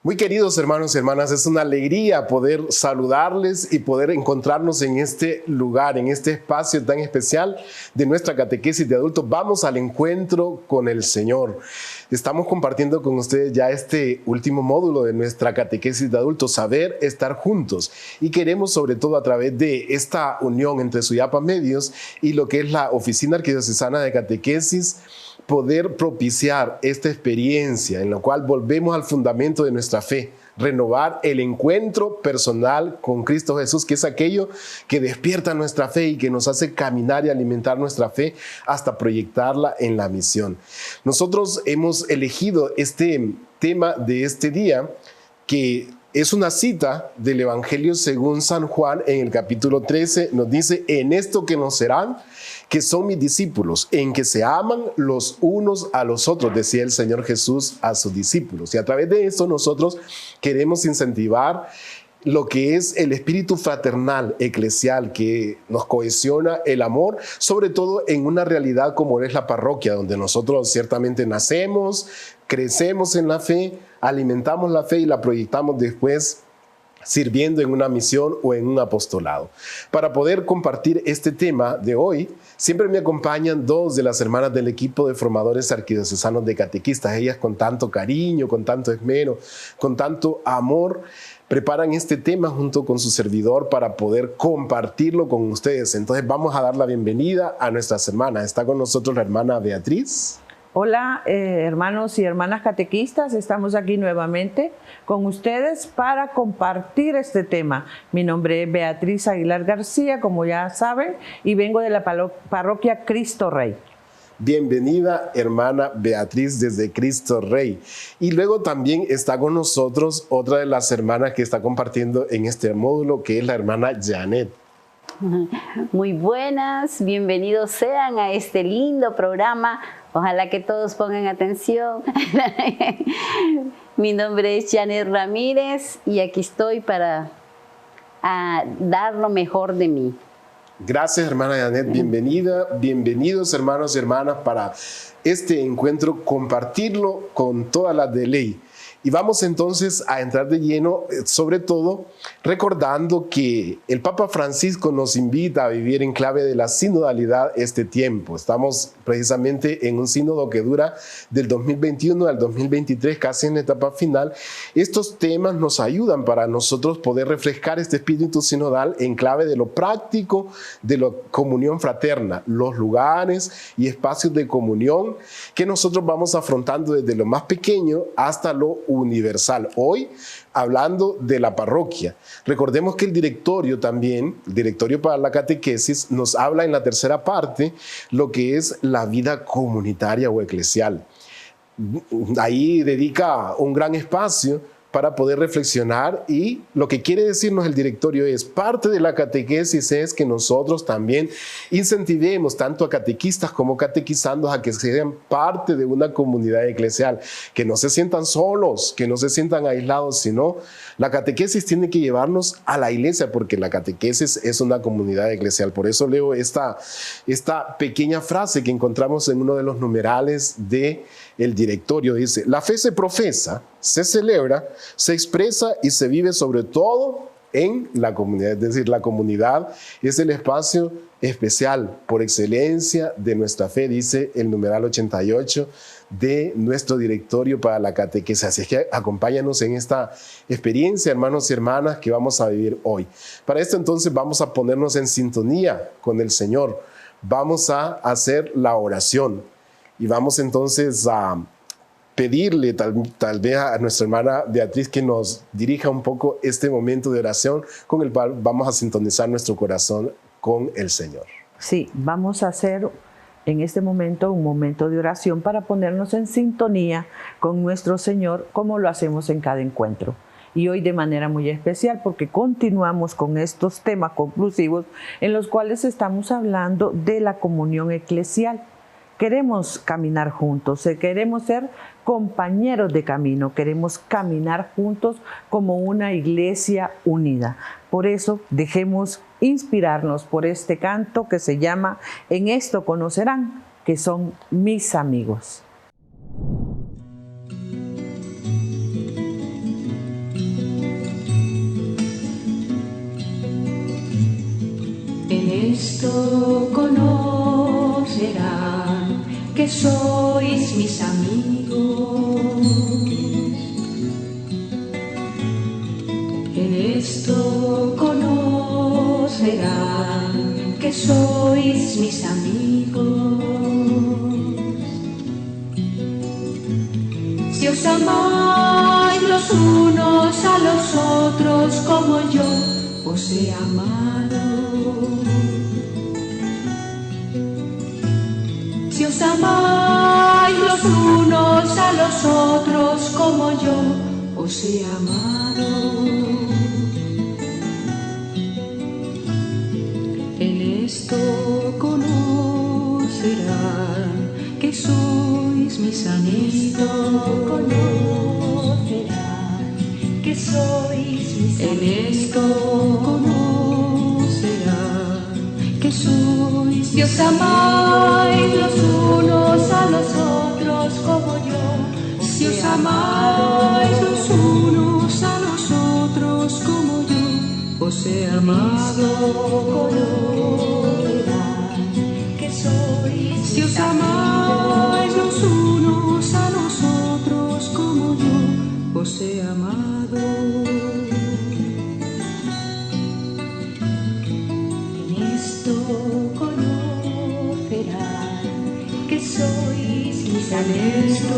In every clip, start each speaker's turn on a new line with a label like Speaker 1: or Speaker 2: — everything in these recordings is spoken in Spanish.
Speaker 1: Muy queridos hermanos y hermanas, es una alegría poder saludarles y poder encontrarnos en este lugar, en este espacio tan especial de nuestra catequesis de adultos. Vamos al encuentro con el Señor. Estamos compartiendo con ustedes ya este último módulo de nuestra catequesis de adultos, saber estar juntos. Y queremos, sobre todo a través de esta unión entre Suyapa Medios y lo que es la Oficina Arquidiocesana de Catequesis, poder propiciar esta experiencia en la cual volvemos al fundamento de nuestra fe, renovar el encuentro personal con Cristo Jesús, que es aquello que despierta nuestra fe y que nos hace caminar y alimentar nuestra fe hasta proyectarla en la misión. Nosotros hemos elegido este tema de este día, que es una cita del Evangelio según San Juan en el capítulo 13, nos dice: en esto que nos serán, que son mis discípulos, en que se aman los unos a los otros, decía el Señor Jesús a sus discípulos. Y a través de esto nosotros queremos incentivar lo que es el espíritu fraternal eclesial que nos cohesiona el amor, sobre todo en una realidad como es la parroquia, donde nosotros ciertamente nacemos, crecemos en la fe, alimentamos la fe y la proyectamos después sirviendo en una misión o en un apostolado. Para poder compartir este tema de hoy, siempre me acompañan dos de las hermanas del equipo de formadores arquidiocesanos de catequistas. Ellas con tanto cariño, con tanto esmero, con tanto amor, preparan este tema junto con su servidor para poder compartirlo con ustedes. Entonces vamos a dar la bienvenida a nuestras hermanas. Está con nosotros la hermana Beatriz.
Speaker 2: Hola hermanos y hermanas catequistas, estamos aquí nuevamente con ustedes para compartir este tema. Mi nombre es Beatriz Aguilar García, como ya saben, y vengo de la parroquia Cristo Rey.
Speaker 1: Bienvenida, hermana Beatriz, desde Cristo Rey. Y luego también está con nosotros otra de las hermanas que está compartiendo en este módulo, que es la hermana Janet.
Speaker 3: Muy buenas, bienvenidos sean a este lindo programa. Ojalá que todos pongan atención. Mi nombre es Janet Ramírez y aquí estoy para dar lo mejor de mí.
Speaker 1: Gracias, hermana Janet, bienvenida. Bienvenidos, hermanos y hermanas, para este encuentro, compartirlo con todas las de ley. Y vamos entonces a entrar de lleno, sobre todo recordando que el Papa Francisco nos invita a vivir en clave de la sinodalidad este tiempo. Estamos precisamente en un sínodo que dura del 2021 al 2023, casi en la etapa final. Estos temas nos ayudan para nosotros poder refrescar este espíritu sinodal en clave de lo práctico, de la comunión fraterna, los lugares y espacios de comunión que nosotros vamos afrontando desde lo más pequeño hasta lo universal. Hoy, hablando de la parroquia, recordemos que el directorio también, el directorio para la catequesis, nos habla en la tercera parte lo que es la vida comunitaria o eclesial. Ahí dedica un gran espacio para poder reflexionar, y lo que quiere decirnos el directorio es: parte de la catequesis es que nosotros también incentivemos tanto a catequistas como catequizandos a que sean parte de una comunidad eclesial, que no se sientan solos, que no se sientan aislados, sino la catequesis tiene que llevarnos a la iglesia, porque la catequesis es una comunidad eclesial. Por eso leo esta pequeña frase que encontramos en uno de los numerales del directorio. Dice: la fe se profesa, se celebra, se expresa y se vive sobre todo en la comunidad. Es decir, la comunidad es el espacio especial por excelencia de nuestra fe, dice el numeral 88 de nuestro directorio para la catequesis. Así es que acompáñanos en esta experiencia, hermanos y hermanas, que vamos a vivir hoy. Para esto entonces vamos a ponernos en sintonía con el Señor. Vamos a hacer la oración y vamos entonces a pedirle tal vez a nuestra hermana Beatriz que nos dirija un poco este momento de oración con el cual vamos a sintonizar nuestro corazón con el Señor.
Speaker 2: Sí, vamos a hacer en este momento un momento de oración para ponernos en sintonía con nuestro Señor, como lo hacemos en cada encuentro. Y hoy de manera muy especial, porque continuamos con estos temas conclusivos en los cuales estamos hablando de la comunión eclesial. Queremos caminar juntos, queremos ser compañeros de camino, queremos caminar juntos como una iglesia unida. Por eso dejemos inspirarnos por este canto que se llama En esto conocerán que son mis amigos.
Speaker 4: esto conocerán que sois mis amigos. En esto conocerán que sois mis amigos. Si os amáis los unos a los otros como yo os he amado. Si os amáis los unos a los otros como yo os he amado. En esto conocerán que sois mis amigos. Conocerán que sois mis amigos. En esto conocerán que sois. Si os amáis los unos a los otros como yo, si os amáis los unos a los otros como yo os he amado. Que sois. Si os amáis los unos a los otros como yo os he amado. En esto conocerán que sois mis amigos. En esto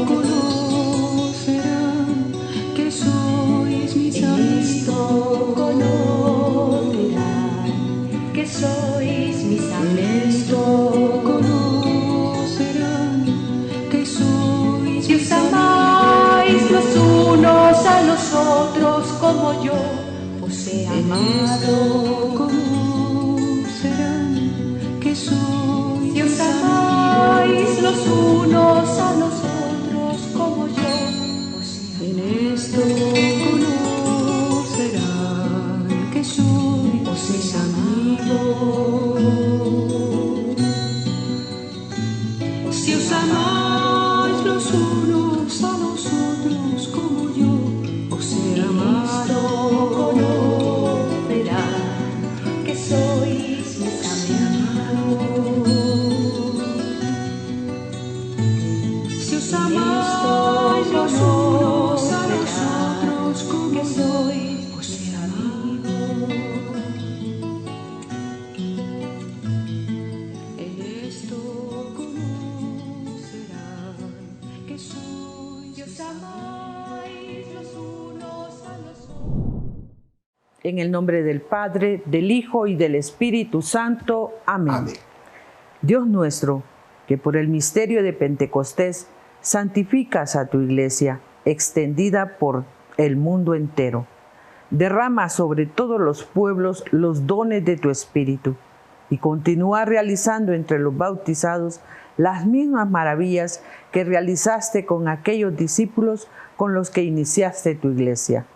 Speaker 4: conocerán que sois mis amigos. En esto conocerán que sois mis amigos. En esto conocerán que sois. Si os amáis los unos a los otros como yo os he amado. Conocerán que sois. Si os amáis los unos a los otros como yo os he amado. En esto conocerán que sois mis amigos. Si os amáis los unos a los otros como yo os he amado. Conocerán que sois mis amigos. Si os amáis los unos a los otros como yo os he amado. En esto conocerán que sois. Si os amáis los unos a los otros.
Speaker 2: En el nombre del Padre, del Hijo y del Espíritu Santo. Amén.
Speaker 1: Amén.
Speaker 2: Dios nuestro, que por el misterio de Pentecostés santificas a tu iglesia, extendida por el mundo entero. Derrama sobre todos los pueblos los dones de tu Espíritu y continúa realizando entre los bautizados las mismas maravillas que realizaste con aquellos discípulos con los que iniciaste tu iglesia,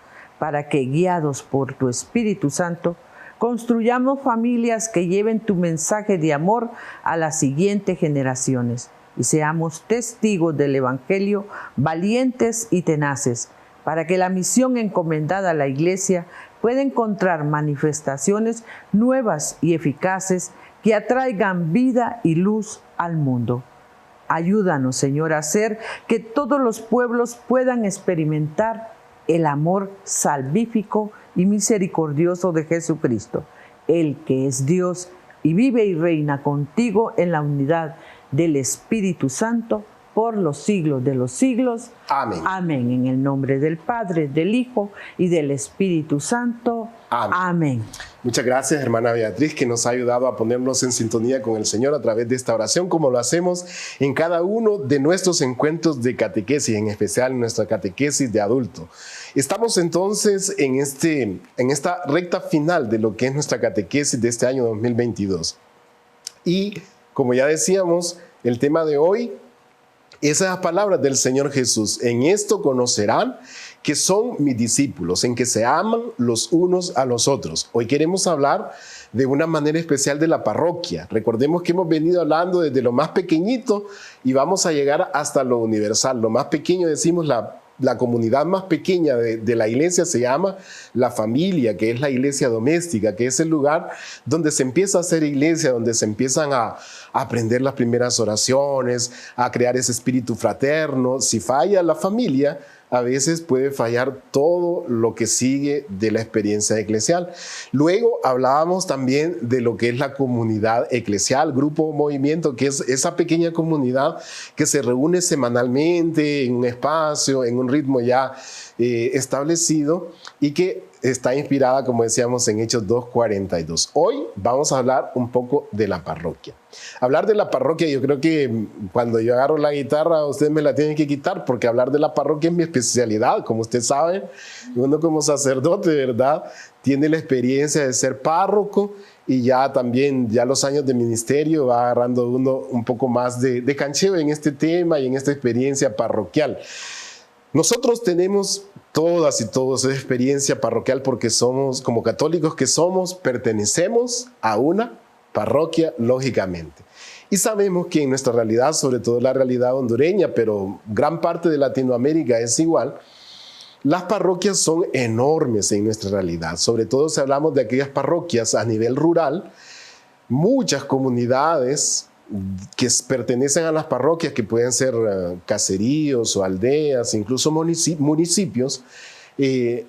Speaker 2: para que, guiados por tu Espíritu Santo, construyamos familias que lleven tu mensaje de amor a las siguientes generaciones y seamos testigos del Evangelio valientes y tenaces, para que la misión encomendada a la Iglesia pueda encontrar manifestaciones nuevas y eficaces que atraigan vida y luz al mundo. Ayúdanos, Señor, a hacer que todos los pueblos puedan experimentar el amor salvífico y misericordioso de Jesucristo, el que es Dios y vive y reina contigo en la unidad del Espíritu Santo por los siglos de los siglos.
Speaker 1: Amén.
Speaker 2: Amén. En el nombre del Padre, del Hijo y del Espíritu Santo.
Speaker 1: Amén.
Speaker 2: Amén.
Speaker 1: Muchas gracias, hermana Beatriz, que nos ha ayudado a ponernos en sintonía con el Señor a través de esta oración, como lo hacemos en cada uno de nuestros encuentros de catequesis, en especial en nuestra catequesis de adulto. Estamos entonces en esta recta final de lo que es nuestra catequesis de este año 2022. Y, como ya decíamos, el tema de hoy, esas palabras del Señor Jesús: en esto conocerán que son mis discípulos, en que se aman los unos a los otros. Hoy queremos hablar de una manera especial de la parroquia. Recordemos que hemos venido hablando desde lo más pequeñito y vamos a llegar hasta lo universal. Lo más pequeño decimos la la comunidad más pequeña de la iglesia se llama la familia, que es la iglesia doméstica, que es el lugar donde se empieza a hacer iglesia, donde se empiezan a aprender las primeras oraciones, a crear ese espíritu fraterno. Si falla la familia, a veces puede fallar todo lo que sigue de la experiencia eclesial. Luego hablábamos también de lo que es la comunidad eclesial, grupo o movimiento, que es esa pequeña comunidad que se reúne semanalmente en un espacio, en un ritmo ya establecido y que está inspirada, como decíamos, en Hechos 2:42. Hoy vamos a hablar un poco de la parroquia. Hablar de la parroquia, yo creo que cuando yo agarro la guitarra, ustedes me la tienen que quitar, porque hablar de la parroquia es mi especialidad. Como ustedes saben, uno como sacerdote, ¿verdad?, tiene la experiencia de ser párroco y ya también, ya los años de ministerio va agarrando uno un poco más de cancheo en este tema y en esta experiencia parroquial. Nosotros tenemos todas y todos esa experiencia parroquial porque somos, como católicos que somos, pertenecemos a una parroquia, lógicamente. Y sabemos que en nuestra realidad, sobre todo la realidad hondureña, pero gran parte de Latinoamérica es igual, las parroquias son enormes en nuestra realidad. Sobre todo si hablamos de aquellas parroquias a nivel rural, muchas comunidades que pertenecen a las parroquias, que pueden ser caseríos o aldeas, incluso municipios,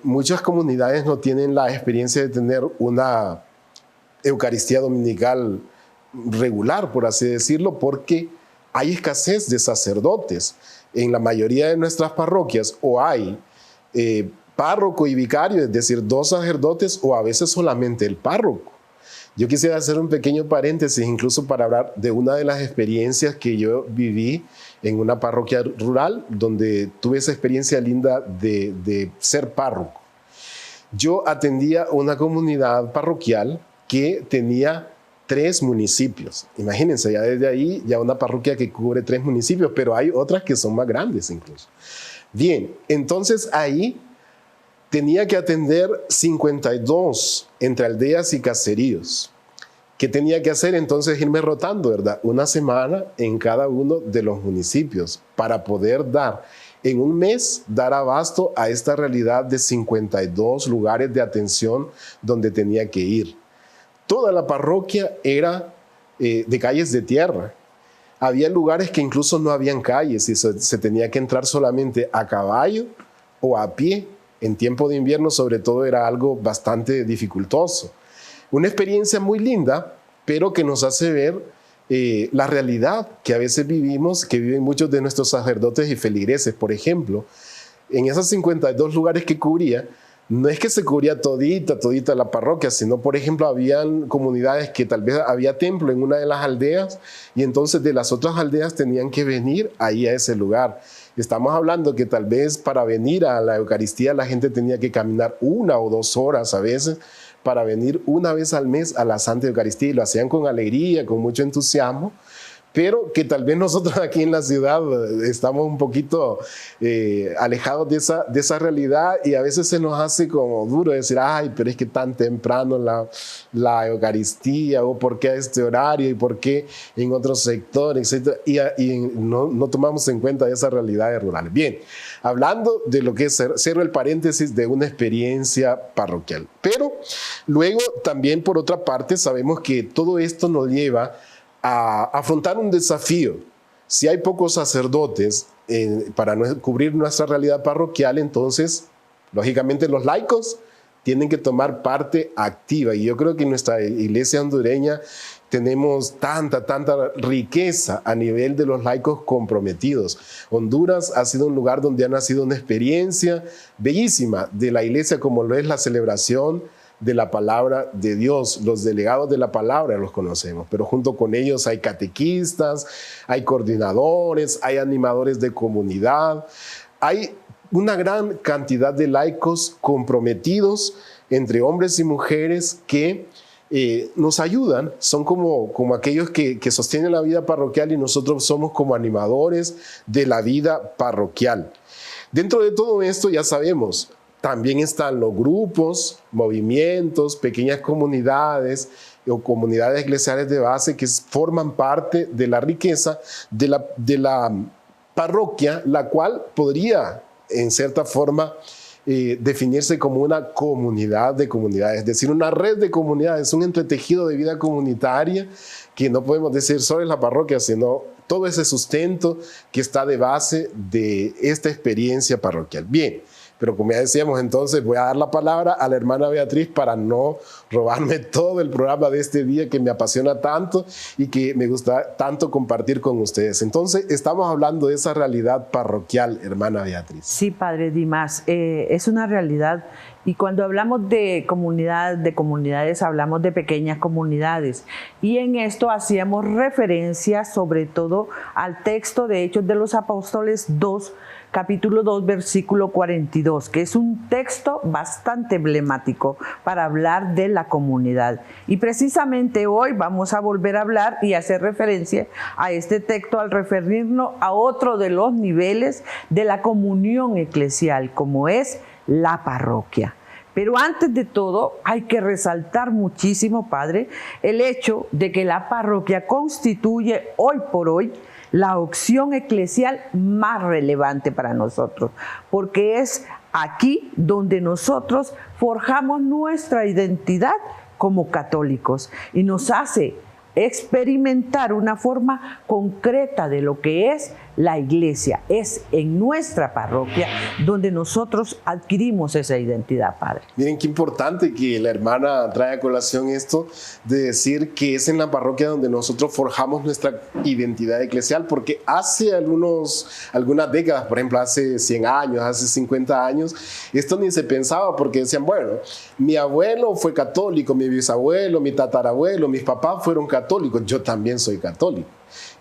Speaker 1: muchas comunidades no tienen la experiencia de tener una Eucaristía dominical regular, por así decirlo, porque hay escasez de sacerdotes. En la mayoría de nuestras parroquias o hay párroco y vicario, es decir, 2 sacerdotes, o a veces solamente el párroco. Yo quisiera hacer un pequeño paréntesis, incluso para hablar de una de las experiencias que yo viví en una parroquia rural, donde tuve esa experiencia linda de ser párroco. Yo atendía una comunidad parroquial que tenía 3 municipios. Imagínense, ya desde ahí, ya una parroquia que cubre 3 municipios, pero hay otras que son más grandes incluso. Bien, entonces ahí tenía que atender 52 entre aldeas y caseríos. ¿Qué tenía que hacer? Entonces irme rotando, ¿verdad? Una semana en cada uno de los municipios para poder dar, en un mes, dar abasto a esta realidad de 52 lugares de atención donde tenía que ir. Toda la parroquia era de calles de tierra. Había lugares que incluso no habían calles y se tenía que entrar solamente a caballo o a pie. En tiempo de invierno, sobre todo, era algo bastante dificultoso. Una experiencia muy linda, pero que nos hace ver la realidad que a veces vivimos, que viven muchos de nuestros sacerdotes y feligreses. Por ejemplo, en esos 52 lugares que cubría, no es que se cubría todita la parroquia, sino, por ejemplo, habían comunidades que tal vez había templo en una de las aldeas y entonces de las otras aldeas tenían que venir ahí a ese lugar. Estamos hablando que tal vez para venir a la Eucaristía la gente tenía que caminar 1 o 2 horas a veces para venir una vez al mes a la Santa Eucaristía, y lo hacían con alegría, con mucho entusiasmo, pero que tal vez nosotros aquí en la ciudad estamos un poquito alejados de esa realidad y a veces se nos hace como duro decir, ay, pero es que tan temprano la Eucaristía, o por qué a este horario y por qué en otros sectores, etc. Y no tomamos en cuenta esa realidad rural. Bien, hablando de lo que es, cierro el paréntesis de una experiencia parroquial. Pero luego también, por otra parte, sabemos que todo esto nos lleva a afrontar un desafío. Si hay pocos sacerdotes para cubrir nuestra realidad parroquial, entonces, lógicamente, los laicos tienen que tomar parte activa. Y yo creo que en nuestra iglesia hondureña tenemos tanta riqueza a nivel de los laicos comprometidos. Honduras ha sido un lugar donde ha nacido una experiencia bellísima de la iglesia, como lo es la celebración de la palabra de Dios. Los delegados de la palabra los conocemos, pero junto con ellos hay catequistas, hay coordinadores, hay animadores de comunidad, hay una gran cantidad de laicos comprometidos entre hombres y mujeres que nos ayudan, son como aquellos que sostienen la vida parroquial, y nosotros somos como animadores de la vida parroquial. Dentro de todo esto, ya sabemos, también están los grupos, movimientos, pequeñas comunidades o comunidades eclesiales de base que forman parte de la riqueza de la parroquia, la cual podría en cierta forma, definirse como una comunidad de comunidades, es decir, una red de comunidades, un entretejido de vida comunitaria que no podemos decir solo es la parroquia, sino todo ese sustento que está de base de esta experiencia parroquial. Bien, pero como ya decíamos, entonces voy a dar la palabra a la hermana Beatriz para no robarme todo el programa de este día que me apasiona tanto y que me gusta tanto compartir con ustedes. Entonces, estamos hablando de esa realidad parroquial, hermana Beatriz.
Speaker 2: Sí, padre Dimas, es una realidad. Y cuando hablamos de comunidades, hablamos de pequeñas comunidades. Y en esto hacíamos referencia sobre todo al texto de Hechos de los Apóstoles 2, capítulo 2, versículo 42, que es un texto bastante emblemático para hablar de la comunidad. Y precisamente hoy vamos a volver a hablar y hacer referencia a este texto al referirnos a otro de los niveles de la comunión eclesial, como es la parroquia. Pero antes de todo hay que resaltar muchísimo, padre, el hecho de que la parroquia constituye hoy por hoy la opción eclesial más relevante para nosotros, porque es aquí donde nosotros forjamos nuestra identidad como católicos y nos hace experimentar una forma concreta de lo que es la iglesia. Es en nuestra parroquia donde nosotros adquirimos esa identidad, padre.
Speaker 1: Miren qué importante que la hermana trae a colación esto de decir que es en la parroquia donde nosotros forjamos nuestra identidad eclesial, porque hace algunas décadas, por ejemplo, hace 100 años, hace 50 años, esto ni se pensaba, porque decían, bueno, mi abuelo fue católico, mi bisabuelo, mi tatarabuelo, mis papás fueron católicos, yo también soy católico.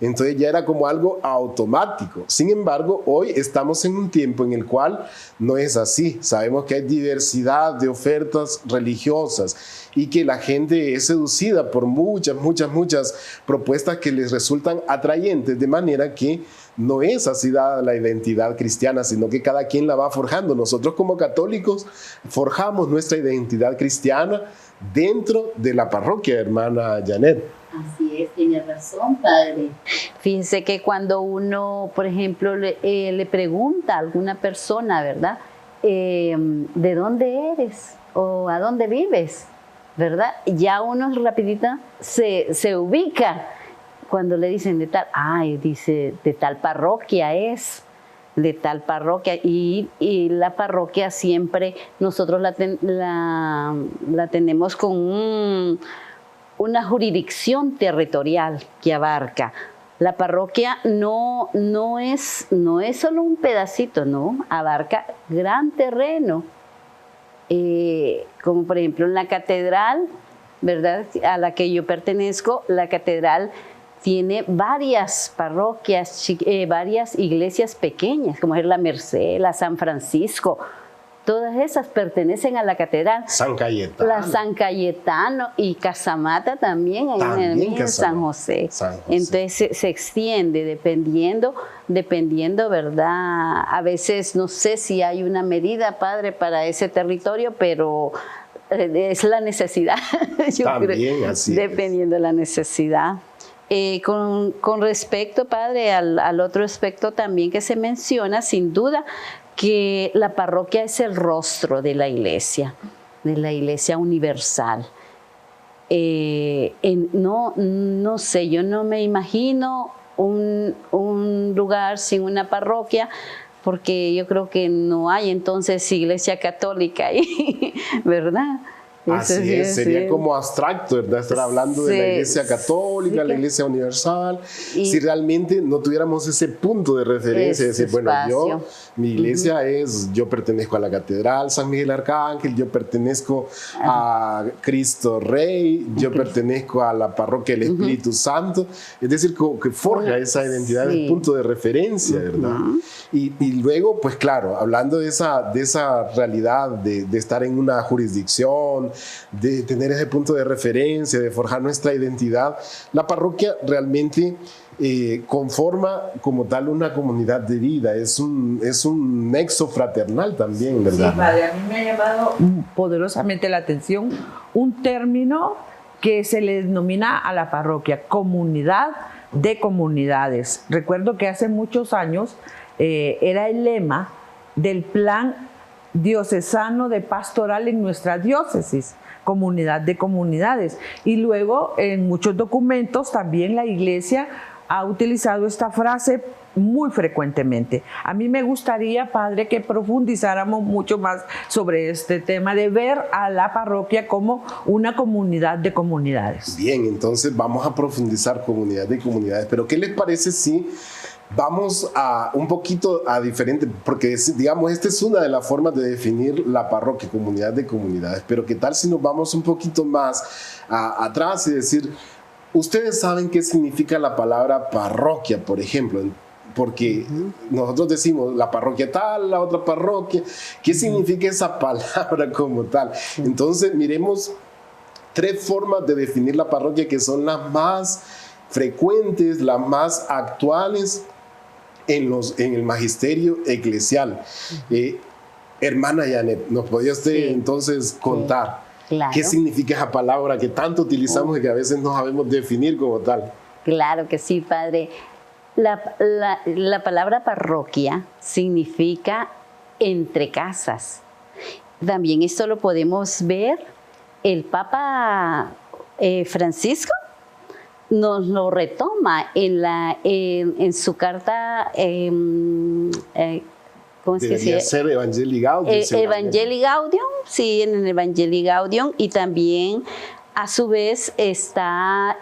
Speaker 1: Entonces ya era como algo automático. Sin embargo, hoy estamos en un tiempo en el cual no es así. Sabemos que hay diversidad de ofertas religiosas y que la gente es seducida por muchas propuestas que les resultan atrayentes, de manera que no es así dada la identidad cristiana, sino que cada quien la va forjando. Nosotros como católicos forjamos nuestra identidad cristiana dentro de la parroquia, hermana Janet.
Speaker 3: Así es, tiene razón, padre. Fíjense que cuando uno, por ejemplo, le pregunta a alguna persona, ¿verdad? ¿De dónde eres? ¿O a dónde vives? ¿Verdad? Ya uno rapidito se ubica cuando le dicen de tal, dice, de tal parroquia es, de tal parroquia. Y la parroquia siempre nosotros la tenemos con una jurisdicción territorial que abarca. La parroquia no es solo un pedacito, no, abarca gran terreno. Como por ejemplo en la catedral, ¿verdad?, a la que yo pertenezco, la catedral tiene varias parroquias, varias iglesias pequeñas, como es la Merced, la San Francisco. Todas esas pertenecen a la catedral.
Speaker 1: San Cayetano.
Speaker 3: La San Cayetano y Casamata también, en San José. Entonces se extiende dependiendo, ¿verdad? A veces no sé si hay una medida, padre, para ese territorio, pero es la necesidad. Yo
Speaker 1: también,
Speaker 3: creo,
Speaker 1: así
Speaker 3: dependiendo de la necesidad. Con respecto, padre, al otro aspecto también que se menciona, sin duda, que la parroquia es el rostro de la iglesia universal. No sé, yo no me imagino un lugar sin una parroquia, porque yo creo que no hay entonces iglesia católica ahí, ¿verdad?
Speaker 1: Así es, sería como abstracto, ¿verdad? Estar hablando de la iglesia católica, la iglesia universal, si realmente no tuviéramos ese punto de referencia, decir, bueno, mi iglesia yo pertenezco a la catedral San Miguel Arcángel, yo pertenezco a Cristo Rey, yo pertenezco a la parroquia del Espíritu Santo, es decir, que forja esa identidad, el punto de referencia, ¿verdad? Y luego, pues claro, hablando de esa realidad de estar en una jurisdicción, de tener ese punto de referencia, de forjar nuestra identidad, la parroquia realmente conforma como tal una comunidad de vida, es un nexo fraternal también, ¿verdad?
Speaker 2: Sí, padre, a mí me ha llamado poderosamente la atención un término que se le denomina a la parroquia, comunidad de comunidades. Recuerdo que hace muchos años era el lema del plan diocesano de pastoral en nuestra diócesis, comunidad de comunidades. Y luego en muchos documentos también la Iglesia ha utilizado esta frase muy frecuentemente. A mí me gustaría, Padre, que profundizáramos mucho más sobre este tema de ver a la parroquia como una comunidad de comunidades.
Speaker 1: Bien, entonces vamos a profundizar comunidad de comunidades, pero ¿qué les parece si vamos a un poquito a diferente? Porque digamos, esta es una de las formas de definir la parroquia, comunidad de comunidades, pero ¿qué tal si nos vamos un poquito más atrás y decir, ustedes saben qué significa la palabra parroquia, por ejemplo? Porque nosotros decimos la parroquia tal, la otra parroquia. ¿Qué significa esa palabra como tal? Entonces, miremos 3 formas de definir la parroquia que son las más frecuentes, las más actuales en el magisterio eclesial. Hermana Janet, ¿nos podría usted entonces contar qué significa esa palabra que tanto utilizamos y que a veces no sabemos definir como tal?
Speaker 3: Claro que sí, Padre. La palabra parroquia significa entre casas. También esto lo podemos ver, el Papa Francisco nos lo retoma en su carta, ¿cómo es que se llama?
Speaker 1: Evangelii Gaudium.
Speaker 3: Evangelii Gaudium, sí, en el Evangelii Gaudium, y también a su vez está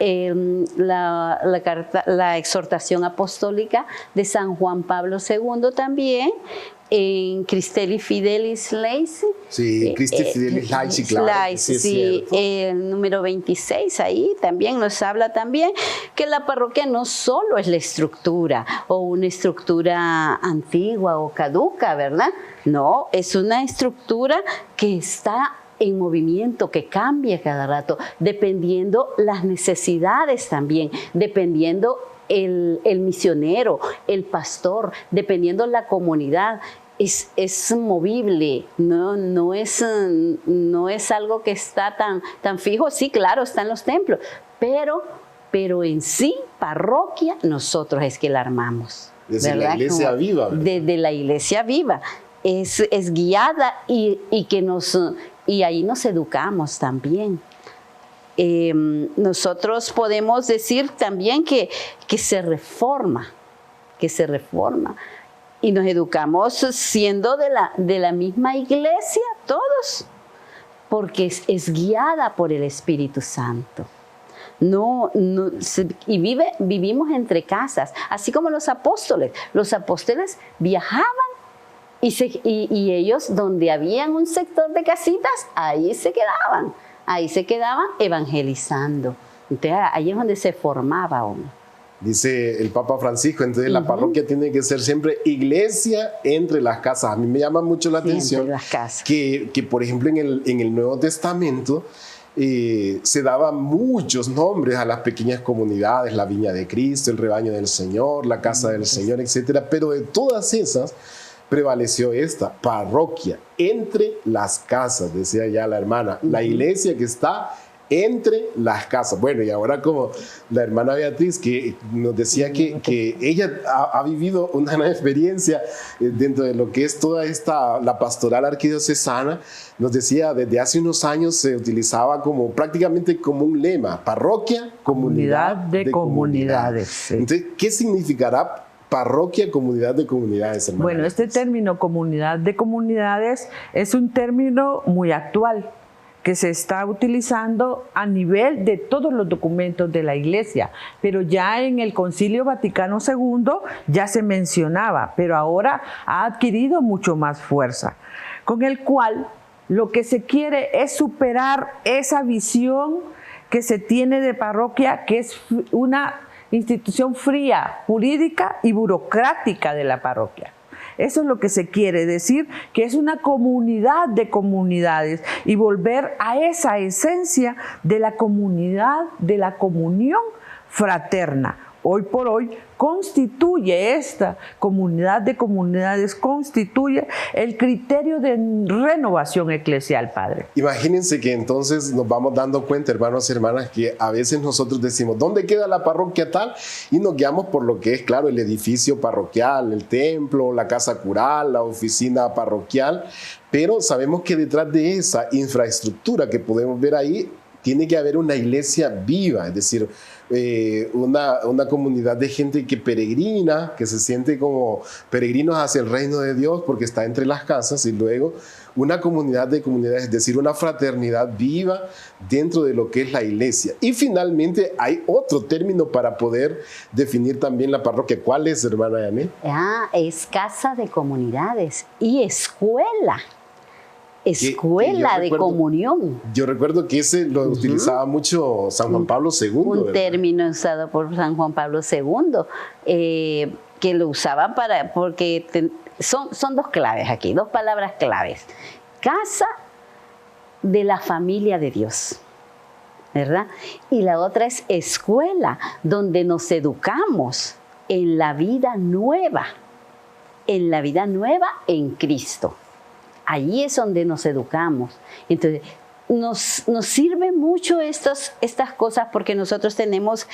Speaker 3: la exhortación apostólica de San Juan Pablo II también, en Christelli Fidelis Laici.
Speaker 1: Sí, Christelli Fidelis Laici, claro.
Speaker 3: Sí, el número 26 ahí también nos habla también que la parroquia no solo es la estructura o una estructura antigua o caduca, ¿verdad? No, es una estructura que está en movimiento, que cambia cada rato, dependiendo las necesidades también, dependiendo el misionero, el pastor, dependiendo la comunidad. Es movible, no es algo que está tan fijo. Sí, claro, está en los templos, pero en sí, parroquia, nosotros es que la armamos.
Speaker 1: Desde la iglesia viva.
Speaker 3: Desde la iglesia viva. Es guiada y ahí nos educamos también. Nosotros podemos decir también que se reforma, y nos educamos siendo de la misma iglesia todos, porque es guiada por el Espíritu Santo. Vivimos entre casas, así como los apóstoles. Los apóstoles viajaban y ellos, donde habían un sector de casitas, ahí se quedaban evangelizando. Entonces ahí es donde se formaba uno.
Speaker 1: Dice el Papa Francisco, entonces la parroquia tiene que ser siempre iglesia entre las casas. A mí me llama mucho la atención que por ejemplo en el Nuevo Testamento se daban muchos nombres a las pequeñas comunidades, la Viña de Cristo, el Rebaño del Señor, la Casa del Señor, etc. Pero de todas esas prevaleció esta, parroquia, entre las casas, decía ya la hermana, la iglesia que está entre las casas. Bueno, y ahora como la hermana Beatriz, que nos decía que ella ha vivido una gran experiencia dentro de lo que es toda la pastoral arquidiocesana, nos decía, desde hace unos años se utilizaba prácticamente como un lema, parroquia, comunidad de comunidades. Sí. Entonces, ¿qué significará parroquia, comunidad de comunidades, hermana?
Speaker 2: Bueno, este término comunidad de comunidades es un término muy actual que se está utilizando a nivel de todos los documentos de la Iglesia, pero ya en el Concilio Vaticano II ya se mencionaba, pero ahora ha adquirido mucho más fuerza, con el cual lo que se quiere es superar esa visión que se tiene de parroquia, que es una institución fría, jurídica y burocrática de la parroquia. Eso es lo que se quiere decir, que es una comunidad de comunidades, y volver a esa esencia de la comunidad, de la comunión fraterna, hoy por hoy constituye esta comunidad de comunidades, constituye el criterio de renovación eclesial, Padre.
Speaker 1: Imagínense que entonces nos vamos dando cuenta, hermanos y hermanas, que a veces nosotros decimos, ¿dónde queda la parroquia tal? Y nos guiamos por lo que es, claro, el edificio parroquial, el templo, la casa cural, la oficina parroquial, pero sabemos que detrás de esa infraestructura que podemos ver ahí, tiene que haber una iglesia viva, es decir, una comunidad de gente que peregrina, que se siente como peregrinos hacia el reino de Dios porque está entre las casas, y luego una comunidad de comunidades, es decir, una fraternidad viva dentro de lo que es la iglesia. Y finalmente hay otro término para poder definir también la parroquia. ¿Cuál es, hermana Yanet?
Speaker 3: Es casa de comunidades y escuela. Escuela de comunión.
Speaker 1: Yo recuerdo que ese lo utilizaba mucho San Juan Pablo II.
Speaker 3: Un
Speaker 1: ¿verdad?
Speaker 3: término usado por San Juan Pablo II, que lo usaban porque son dos claves aquí, dos palabras claves. Casa de la familia de Dios, ¿verdad? Y la otra es escuela, donde nos educamos en la vida nueva en Cristo. Allí es donde nos educamos. Entonces, nos sirven mucho estas cosas porque nosotros tenemos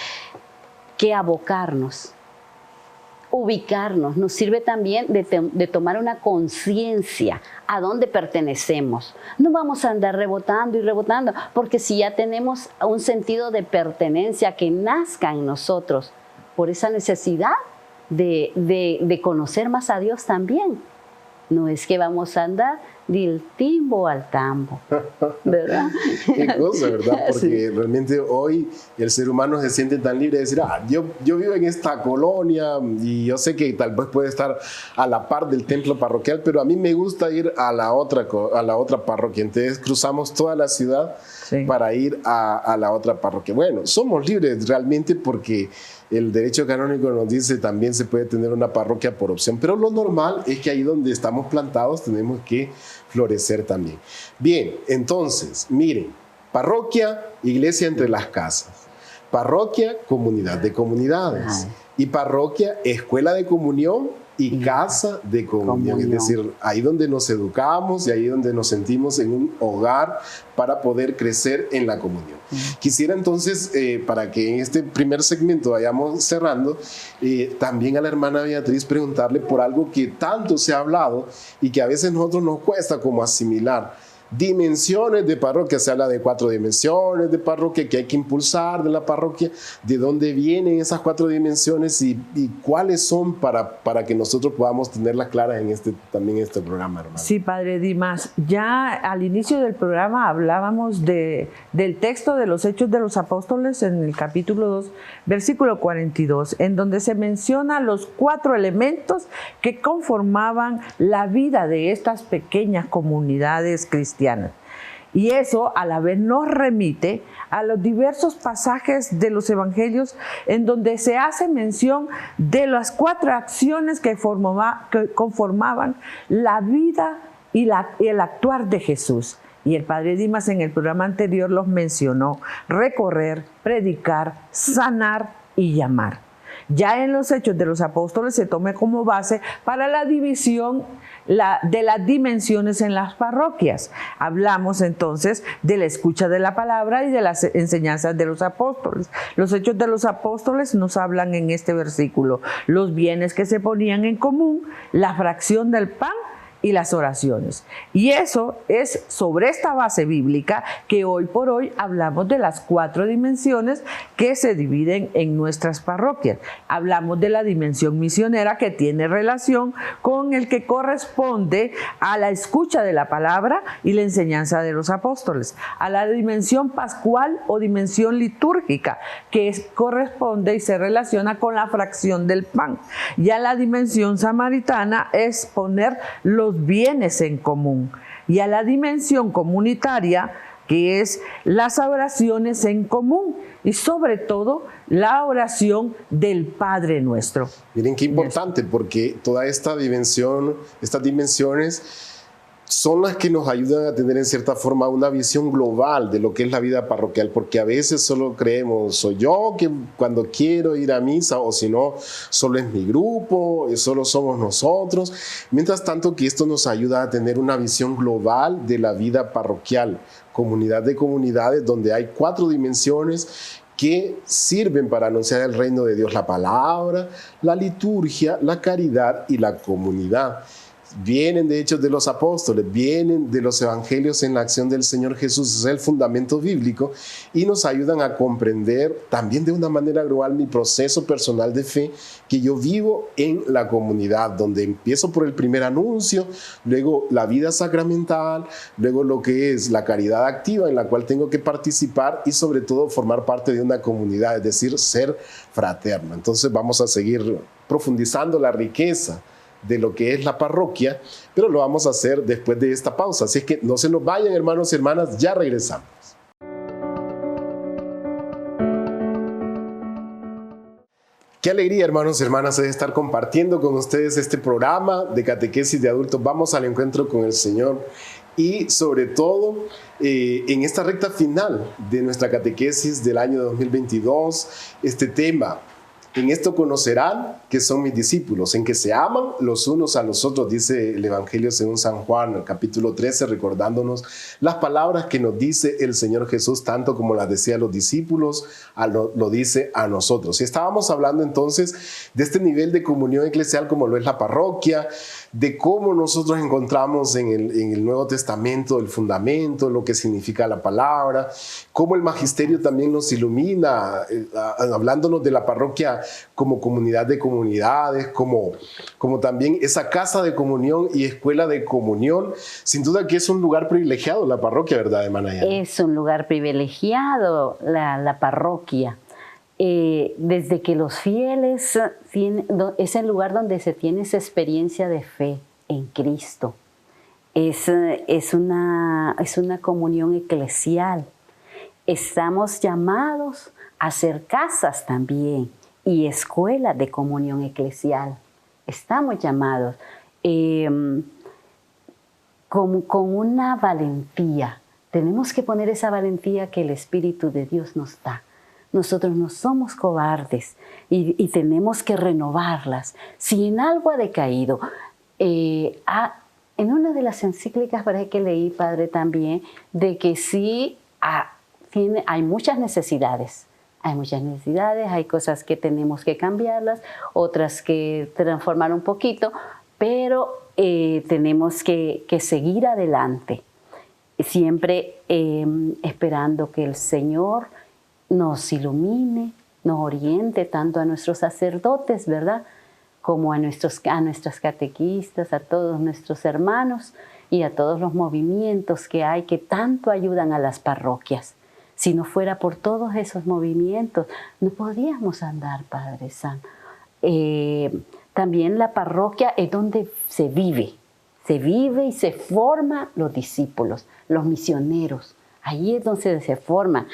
Speaker 3: que abocarnos, ubicarnos. Nos sirve también de tomar una conciencia a dónde pertenecemos. No vamos a andar rebotando y rebotando, porque si ya tenemos un sentido de pertenencia que nazca en nosotros por esa necesidad de conocer más a Dios también. No es que vamos a andar del timbo al tambo, ¿verdad?
Speaker 1: Qué cosa, ¿verdad? Porque realmente hoy el ser humano se siente tan libre de decir, yo vivo en esta colonia y yo sé que tal vez puede estar a la par del templo parroquial, pero a mí me gusta ir a la otra parroquia. Entonces cruzamos toda la ciudad para ir a la otra parroquia. Bueno, somos libres realmente porque el derecho canónico nos dice también se puede tener una parroquia por opción, pero lo normal es que ahí donde estamos plantados tenemos que florecer también. Bien, entonces, miren, parroquia, iglesia entre las casas, parroquia, comunidad de comunidades, y parroquia, escuela de comunión y casa de comunión. Es decir, ahí donde nos educamos y ahí donde nos sentimos en un hogar para poder crecer en la comunión. Quisiera entonces, para que en este primer segmento vayamos cerrando, también a la hermana Beatriz preguntarle por algo que tanto se ha hablado y que a veces a nosotros nos cuesta como asimilar. Dimensiones de parroquia, se habla de 4 dimensiones de parroquia que hay que impulsar de la parroquia, de dónde vienen esas 4 dimensiones y cuáles son para que nosotros podamos tenerlas claras en también este programa, hermano.
Speaker 2: Sí, Padre Dimas, ya al inicio del programa hablábamos del texto de los Hechos de los Apóstoles en el capítulo 2, versículo 42, en donde se menciona los 4 elementos que conformaban la vida de estas pequeñas comunidades cristianas. Y eso a la vez nos remite a los diversos pasajes de los evangelios en donde se hace mención de las 4 acciones que conformaban la vida y el actuar de Jesús. Y el Padre Dimas en el programa anterior los mencionó: recorrer, predicar, sanar y llamar. Ya en los Hechos de los Apóstoles se toma como base para la división de las dimensiones en las parroquias. Hablamos entonces de la escucha de la palabra y de las enseñanzas de los apóstoles. Los Hechos de los Apóstoles nos hablan en este versículo: los bienes que se ponían en común, la fracción del pan y las oraciones. Y eso es sobre esta base bíblica que hoy por hoy hablamos de las 4 dimensiones que se dividen en nuestras parroquias. Hablamos de la dimensión misionera, que tiene relación con el que corresponde a la escucha de la palabra y la enseñanza de los apóstoles. A la dimensión pascual o dimensión litúrgica, que corresponde y se relaciona con la fracción del pan. Ya la dimensión samaritana es poner los bienes en común, y a la dimensión comunitaria, que es las oraciones en común y sobre todo la oración del Padre Nuestro.
Speaker 1: Miren qué importante, porque toda estas dimensiones son las que nos ayudan a tener en cierta forma una visión global de lo que es la vida parroquial, porque a veces solo creemos, soy yo que cuando quiero ir a misa, o si no, solo es mi grupo, solo somos nosotros. Mientras tanto que esto nos ayuda a tener una visión global de la vida parroquial, comunidad de comunidades, donde hay 4 dimensiones que sirven para anunciar el reino de Dios: la palabra, la liturgia, la caridad y la comunidad. Vienen de Hechos de los Apóstoles, vienen de los Evangelios en la acción del Señor Jesús, es el fundamento bíblico, y nos ayudan a comprender también de una manera global mi proceso personal de fe que yo vivo en la comunidad, donde empiezo por el primer anuncio, luego la vida sacramental, luego lo que es la caridad activa en la cual tengo que participar y sobre todo formar parte de una comunidad, es decir, ser fraterno. Entonces vamos a seguir profundizando la riqueza de lo que es la parroquia, pero lo vamos a hacer después de esta pausa. Así es que no se nos vayan, hermanos y hermanas, ya regresamos. Qué alegría, hermanos y hermanas, es estar compartiendo con ustedes este programa de catequesis de adultos. Vamos al encuentro con el Señor y sobre todo en esta recta final de nuestra catequesis del año 2022, este tema: en esto conocerán que son mis discípulos, en que se aman los unos a los otros, dice el Evangelio según San Juan, el capítulo 13, recordándonos las palabras que nos dice el Señor Jesús, tanto como las decía a los discípulos, lo dice a nosotros. Y estábamos hablando entonces de este nivel de comunión eclesial como lo es la parroquia, de cómo nosotros encontramos en el Nuevo Testamento el fundamento, lo que significa la palabra, cómo el magisterio también nos ilumina, hablándonos de la parroquia como comunidad de comunidades, como también esa casa de comunión y escuela de comunión. Sin duda que es un lugar privilegiado la parroquia, ¿verdad, hermana Yana?
Speaker 3: Es un lugar privilegiado la parroquia. Desde que los fieles es el lugar donde se tiene esa experiencia de fe en Cristo. Es una comunión eclesial. Estamos llamados a ser casas también y escuela de comunión eclesial. Estamos llamados con una valentía. Tenemos que poner esa valentía que el Espíritu de Dios nos da. Nosotros no somos cobardes y tenemos que renovarlas. Si en algo ha decaído, en una de las encíclicas parece que leí, Padre, también, de que sí hay muchas necesidades. Hay cosas que tenemos que cambiarlas, otras que transformar un poquito, pero tenemos que seguir adelante, siempre esperando que el Señor nos ilumine, nos oriente tanto a nuestros sacerdotes, ¿verdad?, como a nuestras catequistas, a todos nuestros hermanos y a todos los movimientos que hay que tanto ayudan a las parroquias. Si no fuera por todos esos movimientos, no podríamos andar, Padre Santo. También la parroquia es donde se vive y se forman los discípulos, los misioneros. Ahí es donde se forman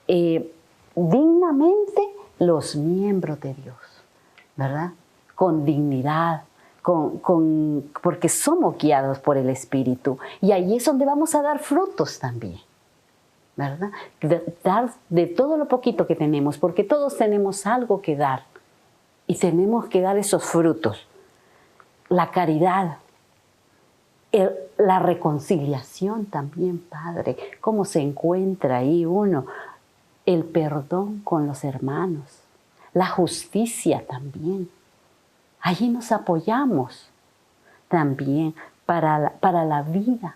Speaker 3: dignamente los miembros de Dios, ¿verdad? Con dignidad, porque somos guiados por el Espíritu. Y ahí es donde vamos a dar frutos también, ¿verdad? Dar de todo lo poquito que tenemos, porque todos tenemos algo que dar. Y tenemos que dar esos frutos. La caridad, la reconciliación también, Padre. ¿Cómo se encuentra ahí uno? El perdón con los hermanos. La justicia también. Allí nos apoyamos también para la vida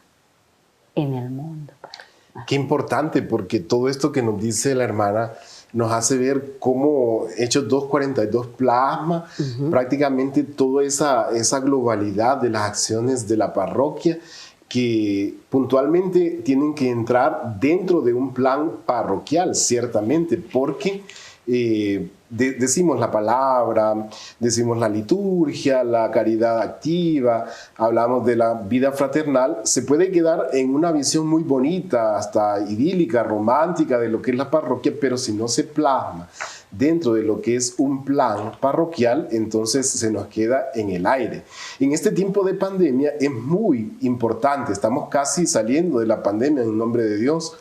Speaker 3: en el mundo, Padre.
Speaker 1: Qué importante, porque todo esto que nos dice la hermana nos hace ver cómo Hechos 2:42 plasma prácticamente toda esa globalidad de las acciones de la parroquia, que puntualmente tienen que entrar dentro de un plan parroquial, ciertamente, porque decimos la palabra, decimos la liturgia, la caridad activa, hablamos de la vida fraternal. Se puede quedar en una visión muy bonita, hasta idílica, romántica de lo que es la parroquia, pero si no se plasma dentro de lo que es un plan parroquial, entonces se nos queda en el aire. En este tiempo de pandemia es muy importante, estamos casi saliendo de la pandemia en nombre de Dios,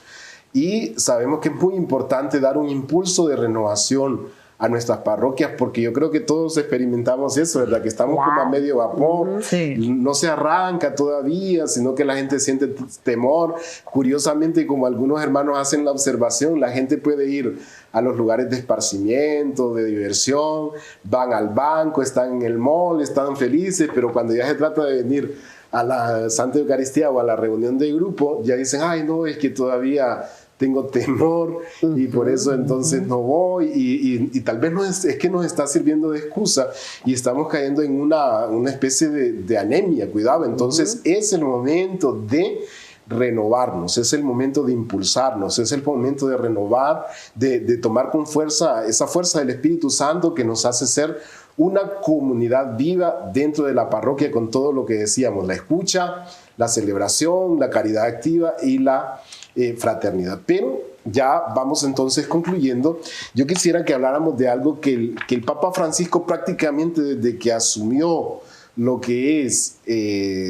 Speaker 1: y sabemos que es muy importante dar un impulso de renovación a nuestras parroquias, porque yo creo que todos experimentamos eso, ¿verdad? Que estamos como a medio vapor, no se arranca todavía, sino que la gente siente temor. Curiosamente, como algunos hermanos hacen la observación, la gente puede ir a los lugares de esparcimiento, de diversión, van al banco, están en el mall, están felices, pero cuando ya se trata de venir a la Santa Eucaristía o a la reunión de grupo, ya dicen, ay no, es que todavía tengo temor y por eso entonces no voy, y tal vez es que nos está sirviendo de excusa y estamos cayendo en una especie de anemia, cuidado. Entonces es el momento de renovarnos, es el momento de impulsarnos, es el momento de renovar, de tomar con fuerza esa fuerza del Espíritu Santo que nos hace ser una comunidad viva dentro de la parroquia, con todo lo que decíamos, la escucha, la celebración, la caridad activa y la fraternidad. Pero ya vamos entonces concluyendo. Yo quisiera que habláramos de algo que el Papa Francisco prácticamente desde que asumió lo que es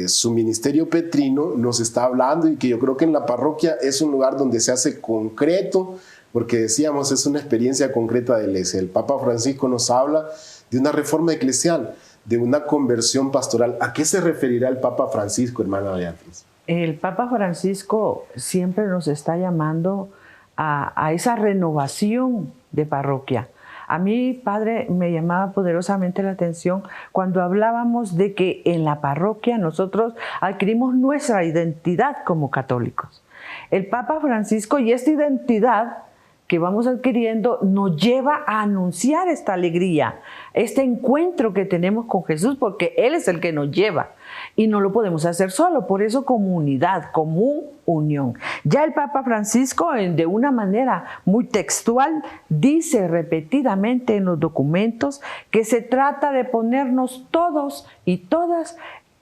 Speaker 1: su ministerio petrino nos está hablando, y que yo creo que en la parroquia es un lugar donde se hace concreto, porque decíamos, es una experiencia concreta de la Iglesia. El Papa Francisco nos habla de una reforma eclesial, de una conversión pastoral. ¿A qué se referirá el Papa Francisco, hermana Beatriz?
Speaker 2: El Papa Francisco siempre nos está llamando a esa renovación de parroquia. A mí, padre, me llamaba poderosamente la atención cuando hablábamos de que en la parroquia nosotros adquirimos nuestra identidad como católicos. El Papa Francisco, y esta identidad que vamos adquiriendo, nos lleva a anunciar esta alegría, este encuentro que tenemos con Jesús, porque Él es el que nos lleva y no lo podemos hacer solo. Por eso, comunidad, común, unión. Ya el Papa Francisco, de una manera muy textual, dice repetidamente en los documentos que se trata de ponernos todos y todas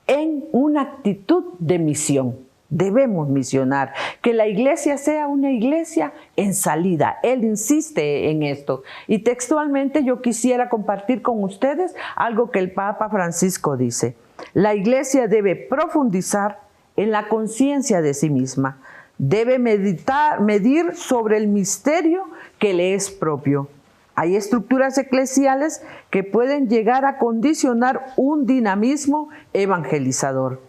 Speaker 2: en una actitud de misión. Debemos misionar, que la iglesia sea una iglesia en salida. Él insiste en esto. Y textualmente yo quisiera compartir con ustedes algo que el Papa Francisco dice. La iglesia debe profundizar en la conciencia de sí misma. Debe medir sobre el misterio que le es propio. Hay estructuras eclesiales que pueden llegar a condicionar un dinamismo evangelizador.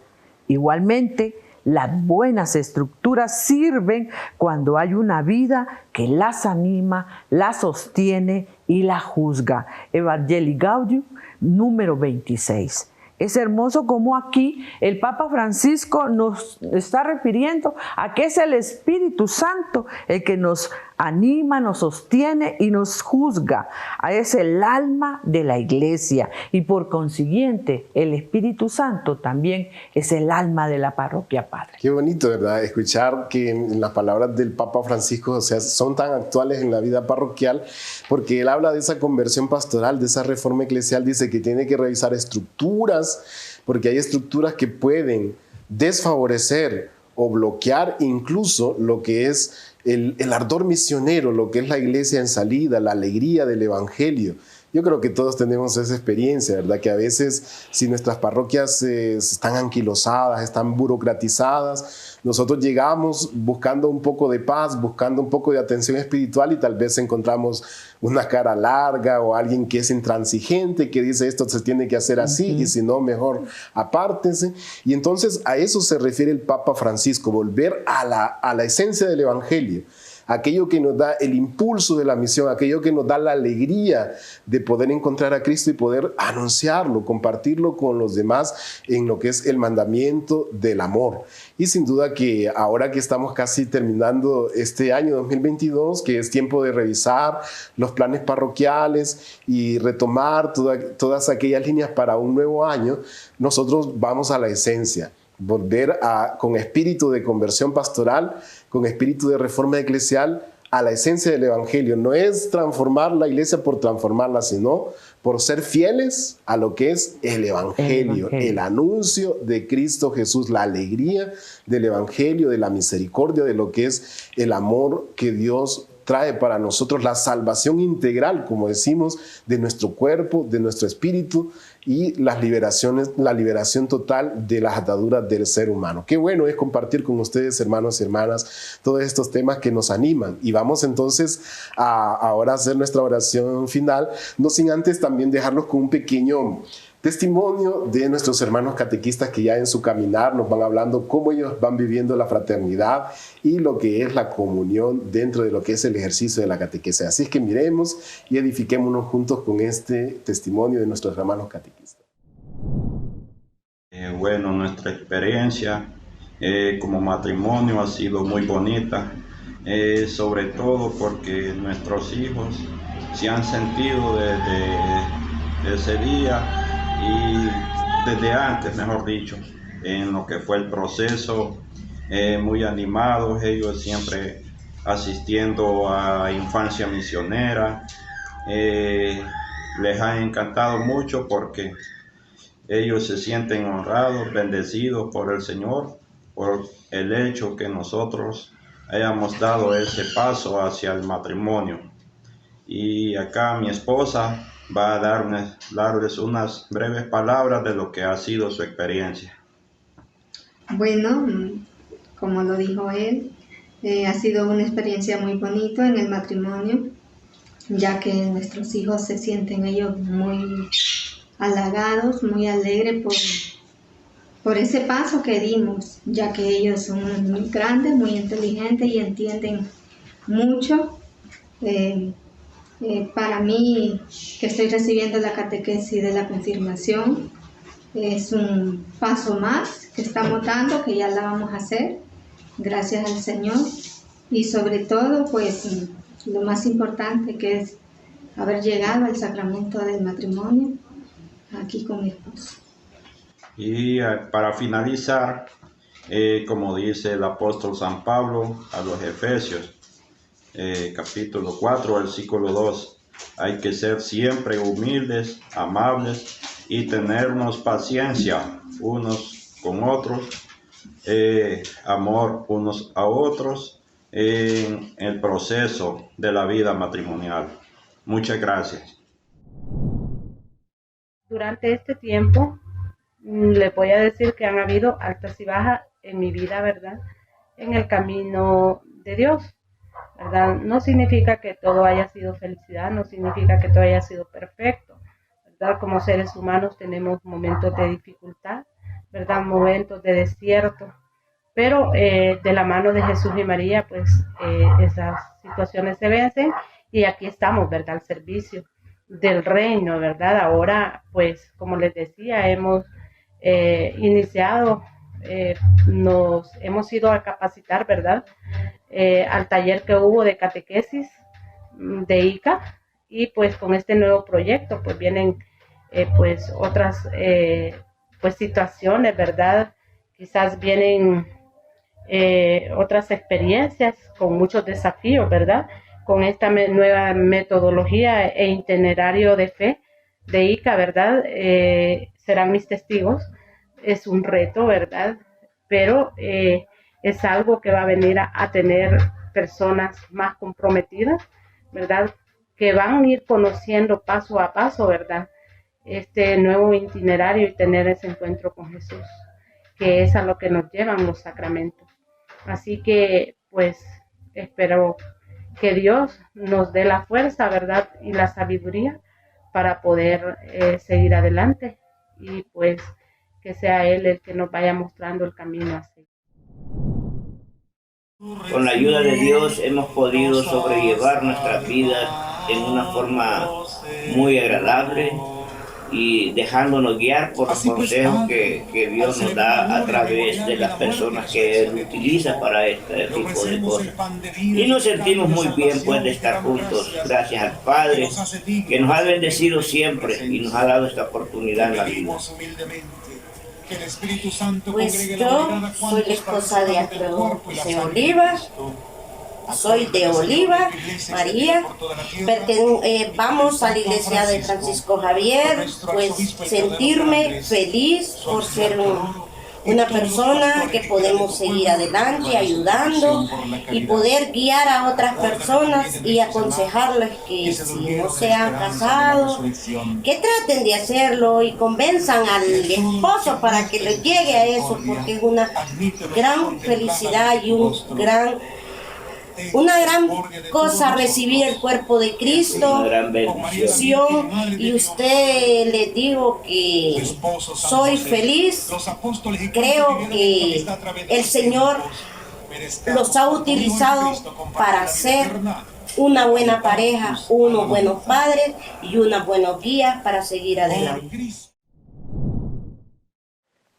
Speaker 2: Igualmente, las buenas estructuras sirven cuando hay una vida que las anima, las sostiene y la juzga. Evangelii Gaudium, número 26. Es hermoso como aquí el Papa Francisco nos está refiriendo a que es el Espíritu Santo el que nos anima, nos sostiene y nos juzga. Es el alma de la iglesia y por consiguiente el Espíritu Santo también es el alma de la parroquia, padre.
Speaker 1: Qué bonito, ¿verdad? Escuchar que en las palabras del Papa Francisco, o sea, son tan actuales en la vida parroquial, porque él habla de esa conversión pastoral, de esa reforma eclesial. Dice que tiene que revisar estructuras, porque hay estructuras que pueden desfavorecer o bloquear incluso lo que es el ardor misionero, lo que es la iglesia en salida, la alegría del evangelio. Yo creo que todos tenemos esa experiencia, ¿verdad? Que a veces, si nuestras parroquias están anquilosadas, están burocratizadas, nosotros llegamos buscando un poco de paz, buscando un poco de atención espiritual, y tal vez encontramos una cara larga o alguien que es intransigente, que dice esto se tiene que hacer así, y si no, mejor apártese. Y entonces a eso se refiere el Papa Francisco, volver a la esencia del evangelio. Aquello que nos da el impulso de la misión, aquello que nos da la alegría de poder encontrar a Cristo y poder anunciarlo, compartirlo con los demás en lo que es el mandamiento del amor. Y sin duda que ahora que estamos casi terminando este año 2022, que es tiempo de revisar los planes parroquiales y retomar todas aquellas líneas para un nuevo año, nosotros vamos a la esencia. Volver con espíritu de conversión pastoral, con espíritu de reforma eclesial, a la esencia del evangelio. No es transformar la iglesia por transformarla, sino por ser fieles a lo que es el evangelio, el anuncio de Cristo Jesús, la alegría del evangelio, de la misericordia, de lo que es el amor que Dios trae para nosotros la salvación integral, como decimos, de nuestro cuerpo, de nuestro espíritu y la liberación total de las ataduras del ser humano. Qué bueno es compartir con ustedes, hermanos y hermanas, todos estos temas que nos animan. Y vamos entonces a ahora hacer nuestra oración final, no sin antes también dejarlos con un pequeño testimonio de nuestros hermanos catequistas que ya en su caminar nos van hablando cómo ellos van viviendo la fraternidad y lo que es la comunión dentro de lo que es el ejercicio de la catequesis. Así es que miremos y edifiquémonos juntos con este testimonio de nuestros hermanos catequistas.
Speaker 5: Bueno, nuestra experiencia como matrimonio ha sido muy bonita, sobre todo porque nuestros hijos se han sentido desde ese día y desde antes, mejor dicho, en lo que fue el proceso, muy animados, ellos siempre asistiendo a infancia misionera. Les ha encantado mucho porque ellos se sienten honrados, bendecidos por el Señor, por el hecho que nosotros hayamos dado ese paso hacia el matrimonio. Y acá mi esposa va a darles unas breves palabras de lo que ha sido su experiencia.
Speaker 6: Bueno, como lo dijo él, ha sido una experiencia muy bonita en el matrimonio, ya que nuestros hijos se sienten ellos muy halagados, muy alegres por ese paso que dimos, ya que ellos son muy grandes, muy inteligentes y entienden mucho. Para mí, que estoy recibiendo la catequesis de la confirmación, es un paso más que estamos dando, que ya la vamos a hacer, gracias al Señor. Y sobre todo, pues, lo más importante, que es haber llegado al sacramento del matrimonio aquí con mi esposo.
Speaker 5: Y para finalizar, como dice el apóstol San Pablo a los Efesios, capítulo 4, versículo 2, hay que ser siempre humildes, amables y tenernos paciencia unos con otros, amor unos a otros en el proceso de la vida matrimonial. Muchas gracias.
Speaker 7: Durante este tiempo, les voy a decir que han habido altas y bajas en mi vida, ¿verdad? En el camino de Dios, ¿verdad? No significa que todo haya sido felicidad, no significa que todo haya sido perfecto, ¿verdad? Como seres humanos tenemos momentos de dificultad, ¿verdad? Momentos de desierto, pero de la mano de Jesús y María, pues esas situaciones se vencen y aquí estamos, ¿verdad? Al servicio del reino, ¿verdad? Ahora, pues, como les decía, hemos iniciado, nos hemos ido a capacitar, ¿verdad? Al taller que hubo de catequesis de ICA, y pues con este nuevo proyecto pues vienen pues otras pues situaciones, ¿verdad? Quizás vienen otras experiencias con muchos desafíos, ¿verdad? Con esta nueva metodología e itinerario de fe de ICA, ¿verdad? Serán mis testigos. Es un reto, ¿verdad? Pero es algo que va a venir a tener personas más comprometidas, ¿verdad? Que van a ir conociendo paso a paso, ¿verdad? Este nuevo itinerario y tener ese encuentro con Jesús, que es a lo que nos llevan los sacramentos. Así que, pues, espero que Dios nos dé la fuerza, ¿verdad? Y la sabiduría para poder seguir adelante y, pues, que sea Él el que nos vaya mostrando el camino así.
Speaker 8: Con la ayuda de Dios hemos podido sobrellevar nuestras vidas en una forma muy agradable y dejándonos guiar por los consejos que Dios nos da a través de las personas que Él utiliza para este tipo de cosas. Y nos sentimos muy bien pues de estar juntos, gracias al Padre, que nos ha bendecido siempre y nos ha dado esta oportunidad en la vida.
Speaker 9: Pues yo soy la esposa de Alfredo José Oliva, soy de Oliva, María, vamos a la iglesia de Francisco Javier, pues sentirme feliz por ser una persona que podemos seguir adelante ayudando y poder guiar a otras personas y aconsejarles que si no se han casado, que traten de hacerlo y convenzan al esposo para que le llegue a eso, porque es una gran felicidad y una gran cosa recibir el cuerpo de Cristo,
Speaker 8: una gran bendición.
Speaker 9: Y usted, les digo que soy feliz, creo que el Señor los ha utilizado para ser una buena pareja, unos buenos padres y unas buenas guías para seguir adelante.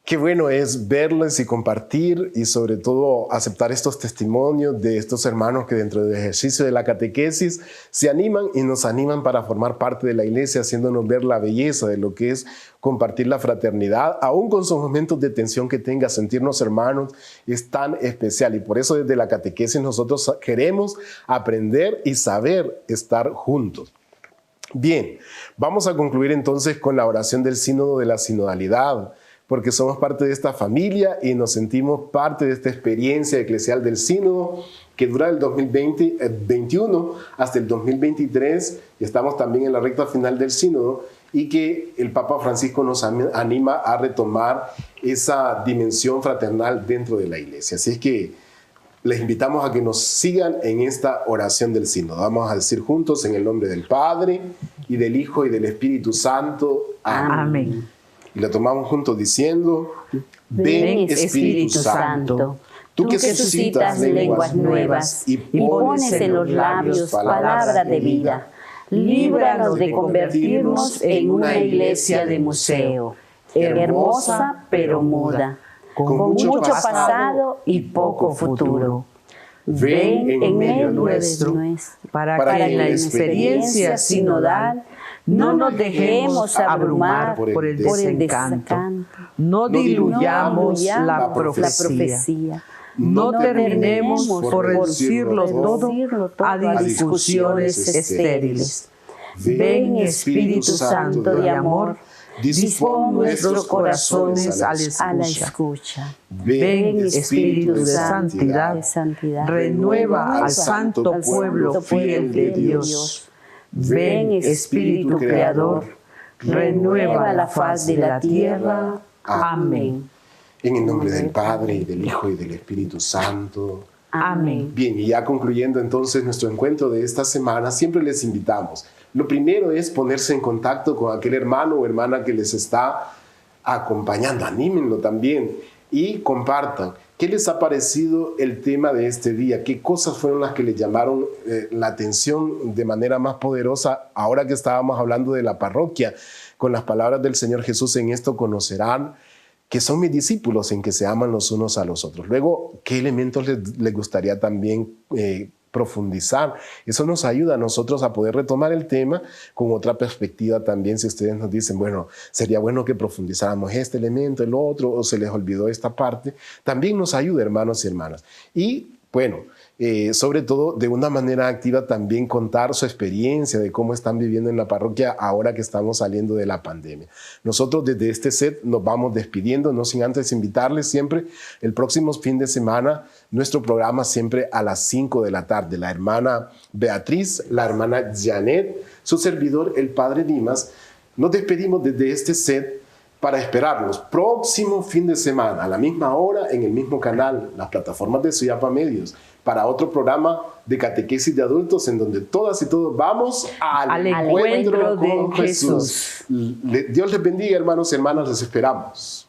Speaker 1: Qué bueno es verles y compartir y sobre todo aceptar estos testimonios de estos hermanos que dentro del ejercicio de la catequesis se animan y nos animan para formar parte de la iglesia, haciéndonos ver la belleza de lo que es compartir la fraternidad, aún con sus momentos de tensión que tenga. Sentirnos hermanos es tan especial y por eso desde la catequesis nosotros queremos aprender y saber estar juntos. Bien, vamos a concluir entonces con la oración del sínodo de la sinodalidad, porque somos parte de esta familia y nos sentimos parte de esta experiencia eclesial del sínodo que dura del 2021 hasta el 2023 y estamos también en la recta final del sínodo y que el Papa Francisco nos anima a retomar esa dimensión fraternal dentro de la iglesia. Así es que les invitamos a que nos sigan en esta oración del sínodo. Vamos a decir juntos en el nombre del Padre y del Hijo y del Espíritu Santo. Amén.
Speaker 2: Amén.
Speaker 1: Y lo tomamos juntos diciendo: ven Espíritu Santo, tú que suscitas lenguas nuevas y pones en los labios palabras de vida, líbranos de convertirnos en una iglesia de museo, hermosa pero muda, con mucho pasado y poco futuro. Ven en medio nuestro para que en la experiencia sinodal no nos dejemos abrumar por el desencanto, no diluyamos la profecía, no terminemos por reducirlo todo a discusiones estériles. Ven Espíritu Santo de amor, dispón nuestros corazones a la escucha. Ven Espíritu de santidad, renueva al santo pueblo fiel de Dios. Ven Espíritu Creador, renueva la faz de la tierra. Amén. En el nombre del Padre, y del Hijo, y del Espíritu Santo.
Speaker 2: Amén.
Speaker 1: Bien, y ya concluyendo entonces nuestro encuentro de esta semana, siempre les invitamos. Lo primero es ponerse en contacto con aquel hermano o hermana que les está acompañando. Anímenlo también y compartan. ¿Qué les ha parecido el tema de este día? ¿Qué cosas fueron las que les llamaron la atención de manera más poderosa ahora que estábamos hablando de la parroquia? Con las palabras del Señor Jesús: en esto conocerán que son mis discípulos, en que se aman los unos a los otros. Luego, ¿qué elementos les gustaría también profundizar? Eso nos ayuda a nosotros a poder retomar el tema con otra perspectiva también. Si ustedes nos dicen, bueno, sería bueno que profundizáramos este elemento, el otro, o se les olvidó esta parte, también nos ayuda, hermanos y hermanas. Y bueno, sobre todo de una manera activa también contar su experiencia de cómo están viviendo en la parroquia ahora que estamos saliendo de la pandemia. Nosotros desde este set nos vamos despidiendo, no sin antes invitarles siempre el próximo fin de semana, nuestro programa siempre a las 5 de la tarde. La hermana Beatriz, la hermana Janet, su servidor el Padre Dimas, nos despedimos desde este set para esperarlos próximo fin de semana a la misma hora en el mismo canal, las plataformas de Suyapa Medios, para otro programa de catequesis de adultos en donde todas y todos vamos al encuentro con Jesús. Dios les bendiga, hermanos y hermanas, les esperamos.